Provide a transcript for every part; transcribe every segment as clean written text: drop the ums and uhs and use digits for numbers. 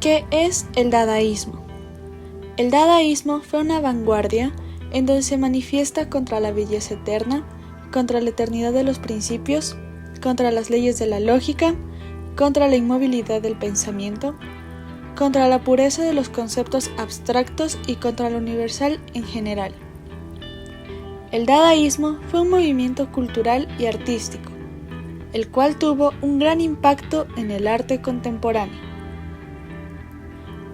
¿Qué es el dadaísmo? El dadaísmo fue una vanguardia en donde se manifiesta contra la belleza eterna, contra la eternidad de los principios, contra las leyes de la lógica, contra la inmovilidad del pensamiento, contra la pureza de los conceptos abstractos y contra lo universal en general. El dadaísmo fue un movimiento cultural y artístico, el cual tuvo un gran impacto en el arte contemporáneo.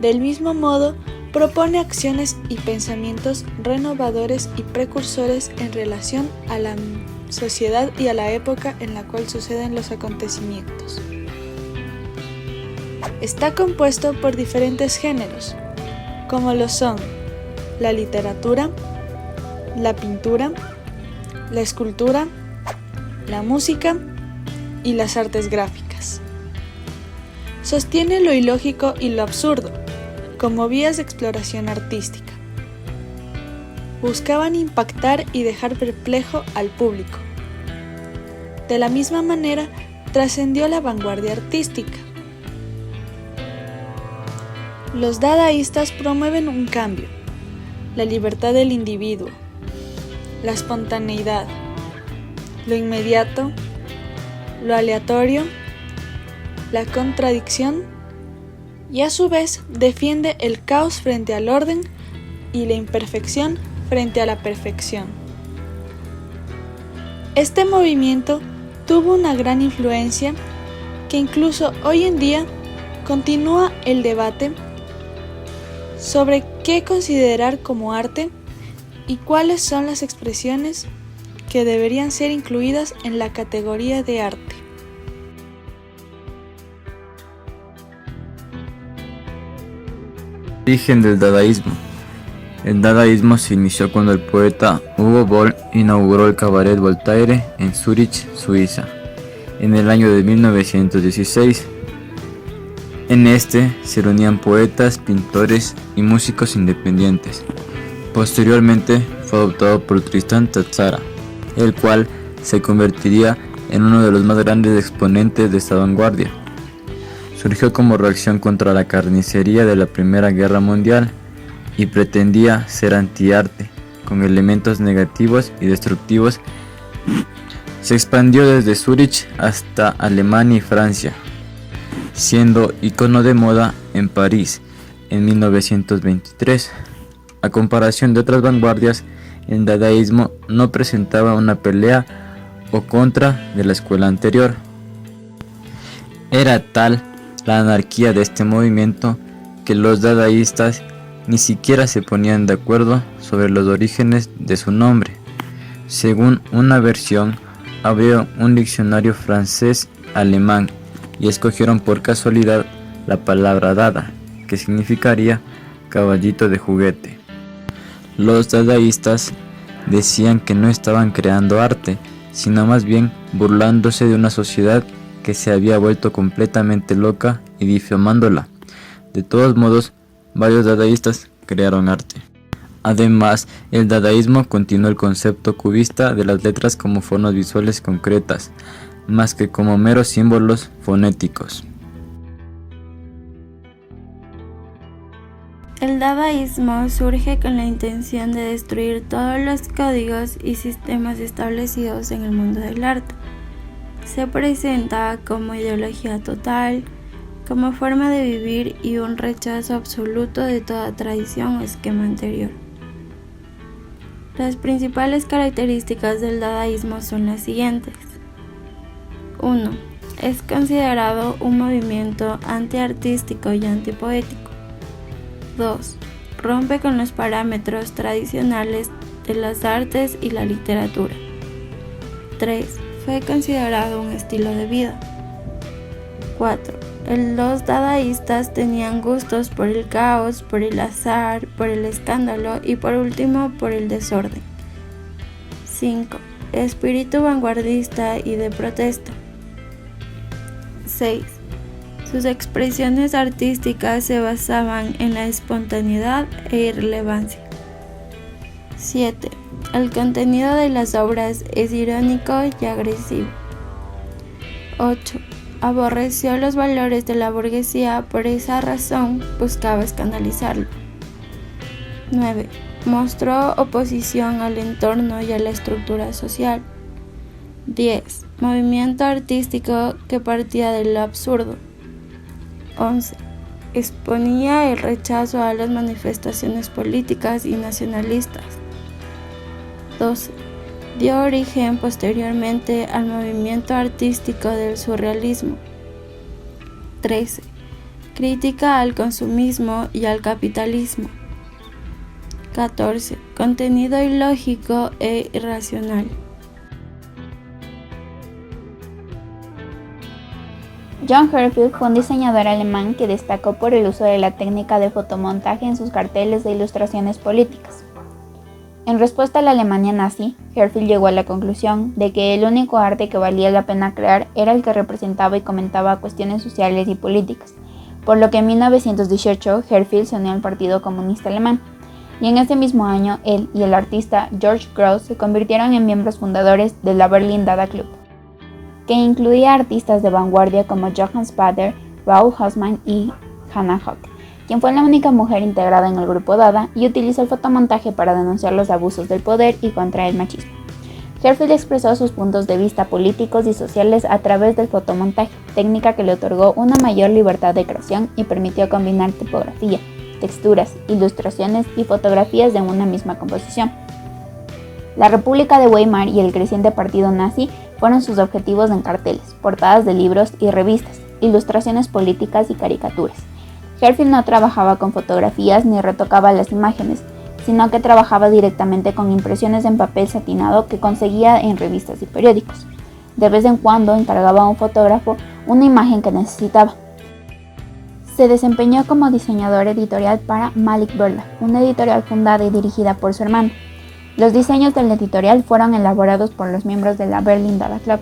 Del mismo modo, propone acciones y pensamientos renovadores y precursores en relación a la sociedad y a la época en la cual suceden los acontecimientos. Está compuesto por diferentes géneros, como lo son la literatura, la pintura, la escultura, la música y las artes gráficas. Sostiene lo ilógico y lo absurdo, como vías de exploración artística. Buscaban impactar y dejar perplejo al público. De la misma manera, trascendió la vanguardia artística. Los dadaístas promueven un cambio, la libertad del individuo, la espontaneidad, lo inmediato, lo aleatorio, la contradicción, y a su vez defiende el caos frente al orden y la imperfección frente a la perfección. Este movimiento tuvo una gran influencia que incluso hoy en día continúa el debate sobre qué considerar como arte y cuáles son las expresiones que deberían ser incluidas en la categoría de arte. Origen del dadaísmo. El dadaísmo se inició cuando el poeta Hugo Boll inauguró el Cabaret Voltaire en Zúrich, Suiza, en el año de 1916. En este se reunían poetas, pintores y músicos independientes. Posteriormente fue adoptado por Tristan Tzara, el cual se convertiría en uno de los más grandes exponentes de esta vanguardia. Surgió como reacción contra la carnicería de la Primera Guerra Mundial y pretendía ser antiarte, con elementos negativos y destructivos. Se expandió desde Zúrich hasta Alemania y Francia, siendo icono de moda en París en 1923. A comparación de otras vanguardias, el dadaísmo no presentaba una pelea o contra de la escuela anterior. Era tal la anarquía de este movimiento que los dadaístas ni siquiera se ponían de acuerdo sobre los orígenes de su nombre. Según una versión, abrieron un diccionario francés-alemán y escogieron por casualidad la palabra dada, que significaría caballito de juguete. Los dadaístas decían que no estaban creando arte, sino más bien burlándose de una sociedad que se había vuelto completamente loca y difamándola. De todos modos, varios dadaístas crearon arte. Además, el dadaísmo continuó el concepto cubista de las letras como formas visuales concretas, más que como meros símbolos fonéticos. El dadaísmo surge con la intención de destruir todos los códigos y sistemas establecidos en el mundo del arte. Se presenta como ideología total, como forma de vivir y un rechazo absoluto de toda tradición o esquema anterior. Las principales características del dadaísmo son las siguientes. 1. Es considerado un movimiento antiartístico y antipoético. 2. Rompe con los parámetros tradicionales de las artes y la literatura. 3. Fue considerado un estilo de vida. 4. Los dadaístas tenían gustos por el caos, por el azar, por el escándalo y por último por el desorden. 5. Espíritu vanguardista y de protesta. 6. Sus expresiones artísticas se basaban en la espontaneidad e irrelevancia. 7. El contenido de las obras es irónico y agresivo. 8. Aborreció los valores de la burguesía, por esa razón buscaba escandalizarlo. 9. Mostró oposición al entorno y a la estructura social. 10. Movimiento artístico que partía de lo absurdo. 11. Exponía el rechazo a las manifestaciones políticas y nacionalistas. 12. Dio origen posteriormente al movimiento artístico del surrealismo. 13. Crítica al consumismo y al capitalismo. 14. Contenido ilógico e irracional. John Herzfeld fue un diseñador alemán que destacó por el uso de la técnica de fotomontaje en sus carteles de ilustraciones políticas. En respuesta a la Alemania nazi, Herzfeld llegó a la conclusión de que el único arte que valía la pena crear era el que representaba y comentaba cuestiones sociales y políticas, por lo que en 1918 Herzfeld se unió al Partido Comunista Alemán, y en ese mismo año él y el artista George Grosz se convirtieron en miembros fundadores de la Berlin Dada Club, que incluía artistas de vanguardia como Johann Spader, Raoul Hausmann y Hannah Höch, quien fue la única mujer integrada en el grupo Dada y utilizó el fotomontaje para denunciar los abusos del poder y contra el machismo. Herzfeld expresó sus puntos de vista políticos y sociales a través del fotomontaje, técnica que le otorgó una mayor libertad de creación y permitió combinar tipografía, texturas, ilustraciones y fotografías de una misma composición. La República de Weimar y el creciente partido nazi fueron sus objetivos en carteles, portadas de libros y revistas, ilustraciones políticas y caricaturas. Herzfeld no trabajaba con fotografías ni retocaba las imágenes, sino que trabajaba directamente con impresiones en papel satinado que conseguía en revistas y periódicos. De vez en cuando encargaba a un fotógrafo una imagen que necesitaba. Se desempeñó como diseñador editorial para Malik Birla, una editorial fundada y dirigida por su hermano. Los diseños del editorial fueron elaborados por los miembros de la Berlin Dada Club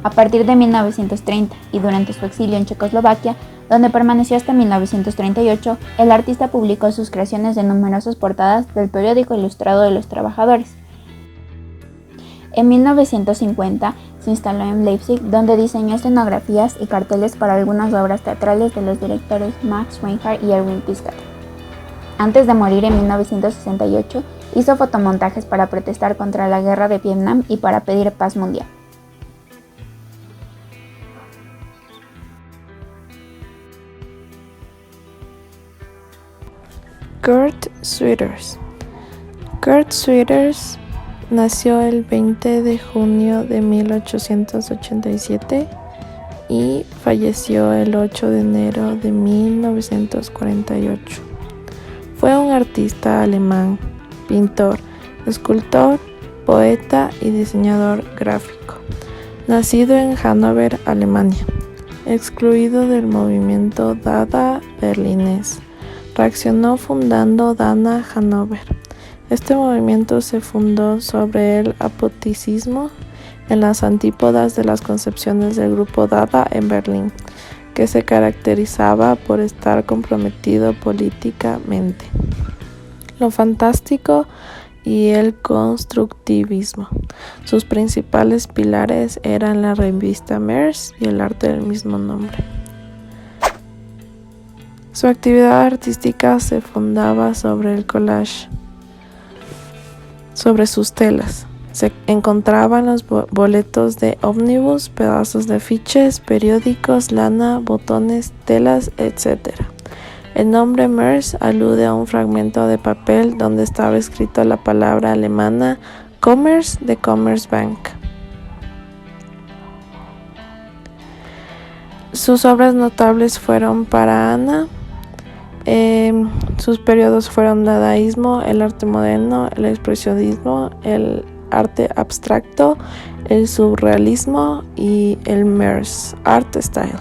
a partir de 1930 y durante su exilio en Checoslovaquia, donde permaneció hasta 1938, el artista publicó sus creaciones en numerosas portadas del periódico Ilustrado de los Trabajadores. En 1950 se instaló en Leipzig, donde diseñó escenografías y carteles para algunas obras teatrales de los directores Max Reinhardt y Erwin Piscator. Antes de morir en 1968, hizo fotomontajes para protestar contra la guerra de Vietnam y para pedir paz mundial. Kurt Schwitters. Kurt Schwitters nació el 20 de junio de 1887 y falleció el 8 de enero de 1948. Fue un artista alemán, pintor, escultor, poeta y diseñador gráfico, nacido en Hannover, Alemania, excluido del movimiento Dada berlinés. Reaccionó fundando Dada Hannover. Este movimiento se fundó sobre el apoticismo en las antípodas de las concepciones del grupo Dada en Berlín, que se caracterizaba por estar comprometido políticamente, lo fantástico y el constructivismo. Sus principales pilares eran la revista Mers y el arte del mismo nombre. Su actividad artística se fundaba sobre el collage, sobre sus telas. Se encontraban los boletos de ómnibus, pedazos de afiches, periódicos, lana, botones, telas, etc. El nombre Mers alude a un fragmento de papel donde estaba escrito la palabra alemana Commerce de Commerzbank. Sus obras notables fueron para Anna. Sus periodos fueron dadaísmo, el arte moderno, el expresionismo, el arte abstracto, el surrealismo y el Mers Art Style.